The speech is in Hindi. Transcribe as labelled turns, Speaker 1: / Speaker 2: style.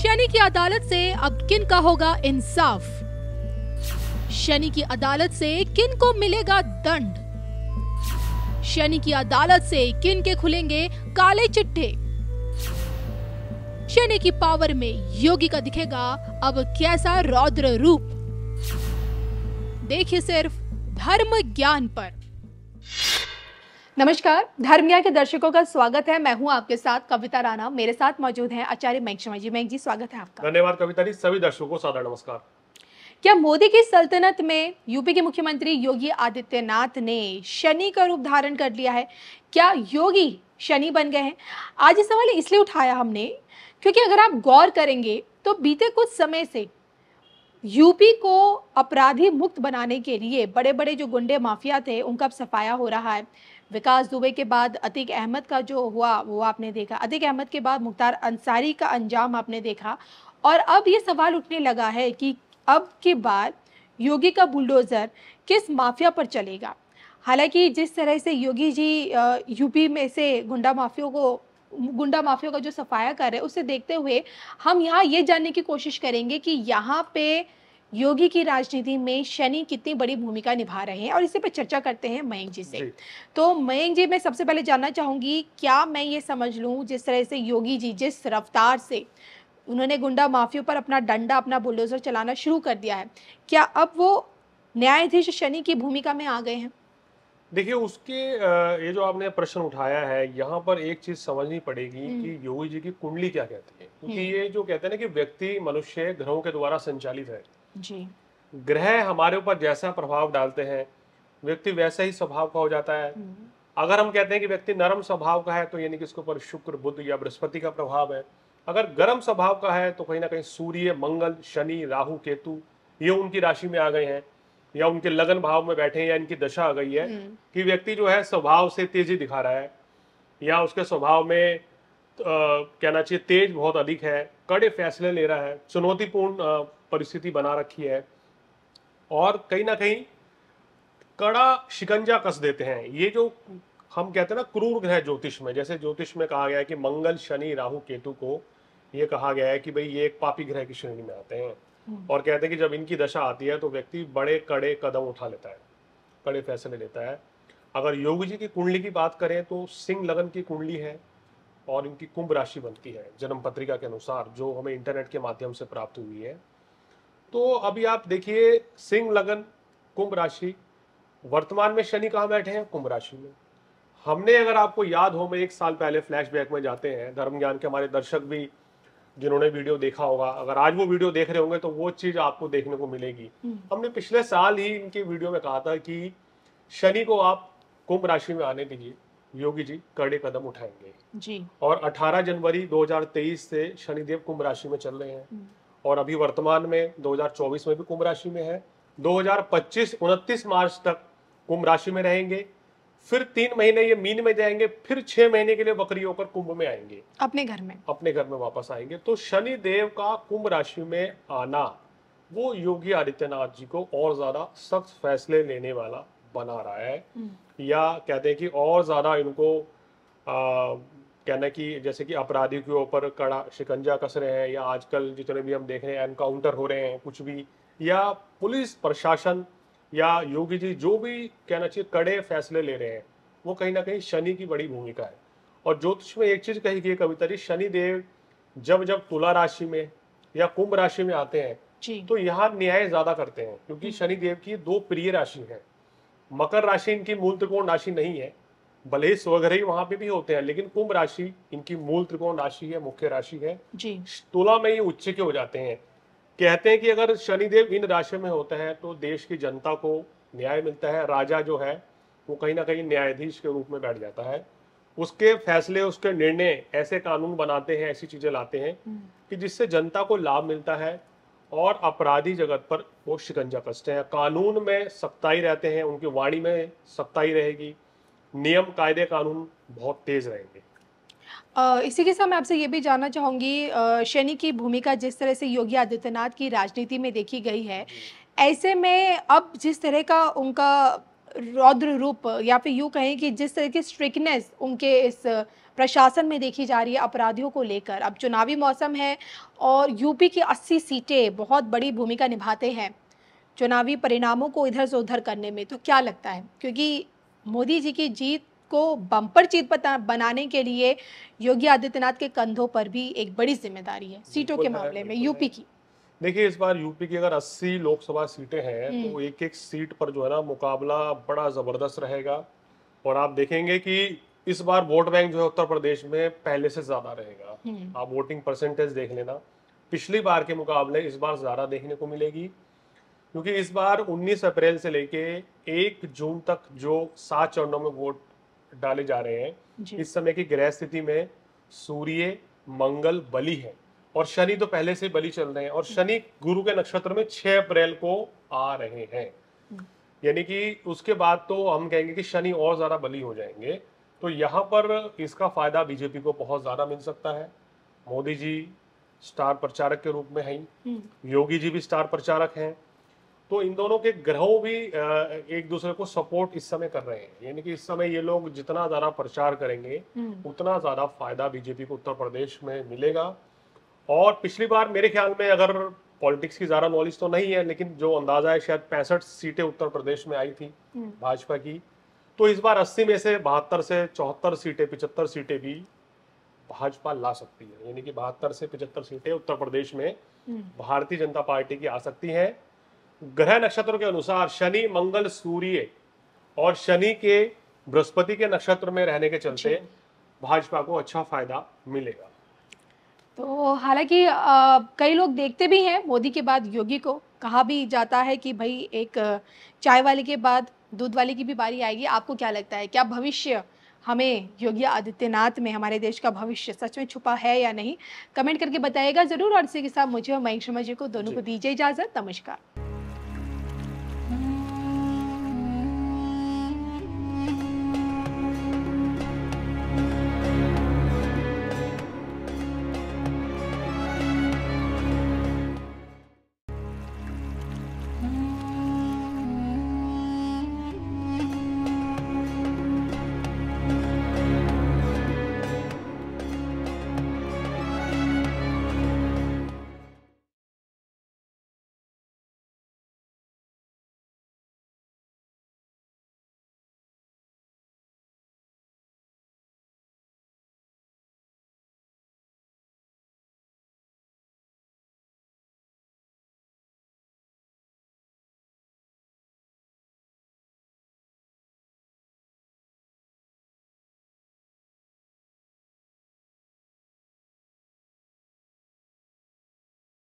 Speaker 1: शनि की अदालत से अब किन का होगा इंसाफ? शनि की अदालत से किन को मिलेगा दंड? शनि की अदालत से किन के खुलेंगे काले चिट्ठे? शनि की पावर में योगी का दिखेगा अब कैसा रौद्र रूप? देखिए सिर्फ धर्म ज्ञान पर। नमस्कार, धर्म ज्ञान के दर्शकों का स्वागत है। मैं हूं आपके साथ कविता राणा। मेरे साथ मौजूद हैं आचार्य मयंक शर्मा जी। मयंक जी, स्वागत है आपका।
Speaker 2: धन्यवाद कविता जी। सभी दर्शकों को सादर नमस्कार।
Speaker 1: क्या मोदी की सल्तनत में यूपी के मुख्यमंत्री योगी आदित्यनाथ ने शनि का रूप धारण कर लिया है? क्या योगी शनि बन गए हैं? आज ये सवाल इसलिए उठाया हमने क्योंकि अगर आप गौर करेंगे तो बीते कुछ समय से यूपी को अपराधी मुक्त बनाने के लिए बड़े बड़े जो गुंडे माफिया थे उनका अब सफाया हो रहा है। विकास दुबे के बाद अतीक अहमद का जो हुआ वो आपने देखा, अतीक अहमद के बाद मुख्तार अंसारी का अंजाम आपने देखा, और अब ये सवाल उठने लगा है कि अब की बार योगी का बुलडोजर किस माफिया पर चलेगा। हालांकि जिस तरह से योगी जी यूपी में से गुंडा माफियों का जो सफाया कर रहे हैं उसे देखते हुए हम यहाँ ये जानने की कोशिश करेंगे कि यहाँ पे योगी की राजनीति में शनि कितनी बड़ी भूमिका निभा रहे हैं, और इसी पर चर्चा करते हैं मयंक जी से। तो मयंक जी, मैं सबसे पहले जानना चाहूंगी, क्या मैं ये समझ लूँ जिस तरह से योगी जी जिस रफ्तार से उन्होंने गुंडा माफियों पर अपना डंडा, अपना बुलडोजर चलाना शुरू कर दिया है, क्या अब वो न्यायाधीश शनि की भूमिका में आ गए हैं?
Speaker 2: देखिए, उसके ये जो आपने प्रश्न उठाया है, यहाँ पर एक चीज समझनी पड़ेगी कि योगी जी की कुंडली क्या कहती है। क्योंकि ये जो कहते हैं ना कि व्यक्ति मनुष्य ग्रहों के द्वारा संचालित है
Speaker 1: जी।
Speaker 2: ग्रह हमारे ऊपर जैसा प्रभाव डालते हैं व्यक्ति वैसा ही स्वभाव का हो जाता है। अगर हम कहते हैं कि व्यक्ति नरम स्वभाव का है तो यानी कि इसके ऊपर शुक्र, बुध या बृहस्पति का प्रभाव है। अगर गर्म स्वभाव का है तो कहीं ना कहीं सूर्य, मंगल, शनि, राहु, केतु ये उनकी राशि में आ गए हैं, या उनके लगन भाव में बैठे हैं, या इनकी दशा आ गई है कि व्यक्ति जो है स्वभाव से तेजी दिखा रहा है, या उसके स्वभाव में कहना चाहिए तेज बहुत अधिक है, कड़े फैसले ले रहा है, चुनौतीपूर्ण परिस्थिति बना रखी है, और कहीं ना कहीं कड़ा शिकंजा कस देते हैं। ये जो हम कहते हैं ना क्रूर ग्रह ज्योतिष में, जैसे ज्योतिष में कहा गया है कि मंगल, शनि, राहु, केतु को ये कहा गया है कि भाई ये एक पापी ग्रह की श्रेणी में आते हैं, और कहते हैं कि जब इनकी दशा आती है तो व्यक्ति बड़े कड़े कदम उठा लेता है, कड़े फैसले लेता है। अगर योगी जी की कुंडली की बात करें तो सिंह लगन की कुंडली है और इनकी कुंभ राशि बनती है जन्म पत्रिका के अनुसार, जो हमें इंटरनेट के माध्यम से प्राप्त हुई है। तो अभी आप देखिए, सिंह लगन, कुंभ राशि, वर्तमान में शनि कहाँ बैठे हैं? कुंभ राशि में। हमने, अगर आपको याद हो, मैं एक साल पहले फ्लैशबैक में जाते हैं, धर्म ज्ञान के हमारे दर्शक भी जिन्होंने वीडियो देखा होगा, अगर आज वो वीडियो देख रहे होंगे तो वो चीज आपको देखने को मिलेगी। हमने पिछले साल ही इनके वीडियो में कहा था कि शनि को आप कुंभ राशि में आने दीजिए, योगी जी कड़े कदम उठाएंगे जी। और 18 जनवरी 2023 से शनिदेव कुंभ राशि में चल रहे हैं, और अभी वर्तमान में 2024 में भी कुंभ राशि में है। 2025 29 मार्च तक कुंभ राशि में रहेंगे, फिर 3 महीने ये मीन में जाएंगे, फिर 6 महीने के लिए वक्री होकर कुंभ में आएंगे, अपने घर में वापस आएंगे। तो शनि देव का कुंभ राशि में आना वो योगी आदित्यनाथ जी को और ज्यादा सख्त फैसले लेने वाला बना रहा है, या कहते हैं कि और ज्यादा इनको कहना कि जैसे कि अपराधी के ऊपर कड़ा शिकंजा कस रहे हैं, या आजकल जितने भी हम देख रहे हैं एनकाउंटर हो रहे हैं कुछ भी, या पुलिस प्रशासन या योगी जी जो भी कहना चाहिए कड़े फैसले ले रहे हैं, वो कहीं ना कहीं शनि की बड़ी भूमिका है। और ज्योतिष में एक चीज कही गई कविता जी, शनि देव जब जब तुला राशि में या कुंभ राशि में आते हैं तो यहाँ न्याय ज्यादा करते हैं, क्योंकि शनि देव की 2 प्रिय राशि है। मकर राशि इनकी मूल त्रिकोण राशि नहीं है, भले ही स्वग्रही वहां पे भी होते हैं, लेकिन कुंभ राशि इनकी मूल त्रिकोण राशि है, मुख्य राशि है जी। तुला में ये उच्च के हो जाते हैं। कहते हैं कि अगर शनिदेव इन राशि में होता है तो देश की जनता को न्याय मिलता है। राजा जो है वो कहीं ना कहीं न्यायाधीश के रूप में बैठ जाता है, उसके फैसले, उसके निर्णय ऐसे कानून बनाते हैं, ऐसी चीजें लाते हैं कि जिससे जनता को लाभ मिलता है, और अपराधी जगत पर वो शिकंजा कसते हैं। कानून में सख्ताई रहते हैं, उनकी वाणी में सख्ताई रहेगी, नियम, कायदे, कानून बहुत तेज रहेंगे।
Speaker 1: इसी के साथ मैं आपसे ये भी जानना चाहूँगी, शनि की भूमिका जिस तरह से योगी आदित्यनाथ की राजनीति में देखी गई है, ऐसे में अब जिस तरह का उनका रौद्र रूप या फिर यूँ कहें कि जिस तरह की स्ट्रिक्टनेस उनके इस प्रशासन में देखी जा रही है अपराधियों को लेकर, अब चुनावी मौसम है और यूपी की 80 सीटें बहुत बड़ी भूमिका निभाते हैं चुनावी परिणामों को इधर से उधर करने में, तो क्या लगता है? क्योंकि मोदी जी की जीत को बम्पर जीत बनाने के लिए योगी आदित्यनाथ के कंधों पर भी एक बड़ी जिम्मेदारी है सीटों के मामले में यूपी की।
Speaker 2: देखिए, इस बार यूपी की अगर 80 लोकसभा सीटें हैं तो एक एक सीट पर जो है ना मुकाबला बड़ा जबरदस्त रहेगा। और आप देखेंगे कि इस बार वोट बैंक जो है उत्तर प्रदेश में पहले से ज्यादा रहेगा। आप वोटिंग परसेंटेज देख लेना, पिछली बार के मुकाबले इस बार ज्यादा देखने को मिलेगी, क्योंकि इस बार 19 अप्रैल से लेके 1 जून तक जो 7 चरणों में वोट डाले जा रहे हैं, इस समय की ग्रह स्थिति में सूर्य, मंगल, बलि है और शनि तो पहले से बलि चल रहे हैं और शनि गुरु के नक्षत्र में 6 अप्रैल को आ रहे हैं। यानी कि उसके बाद तो हम कहेंगे कि शनि और ज्यादा बलि हो जाएंगे। तो यहाँ पर इसका फायदा बीजेपी को बहुत ज्यादा मिल सकता है। मोदी जी स्टार प्रचारक के रूप में हैं, योगी जी भी स्टार प्रचारक हैं, तो इन दोनों के ग्रहों भी एक दूसरे को सपोर्ट इस समय कर रहे हैं। यानी कि इस समय ये लोग जितना ज्यादा प्रचार करेंगे उतना ज्यादा फायदा बीजेपी को उत्तर प्रदेश में मिलेगा। और पिछली बार मेरे ख्याल में, अगर पॉलिटिक्स की ज्यादा नॉलेज तो नहीं है, लेकिन जो अंदाजा है शायद 65 सीटें उत्तर प्रदेश में आई थी भाजपा की, तो इस बार 80 में से 72 से 74 सीटें, 75 सीटें भी भाजपा ला सकती है। यानी कि 72 से 75 सीटें उत्तर प्रदेश में भारतीय जनता पार्टी की आ सकती हैं। ग्रह नक्षत्रों के अनुसार शनि, मंगल, सूर्य और शनि के बृहस्पति के नक्षत्र में रहने के चलते भाजपा को अच्छा फायदा मिलेगा।
Speaker 1: तो हालांकि कई लोग देखते भी हैं मोदी के बाद योगी को, कहा भी जाता है कि भाई एक चाय वाले के बाद दूध वाले की भी बारी आएगी। आपको क्या लगता है, क्या भविष्य हमें योगी आदित्यनाथ में हमारे देश का भविष्य सच में छुपा है या नहीं? कमेंट करके बताइएगा जरूर। और इसी के साथ मुझे और मयंक शर्मा जी को दोनों को दीजिए इजाजत। नमस्कार।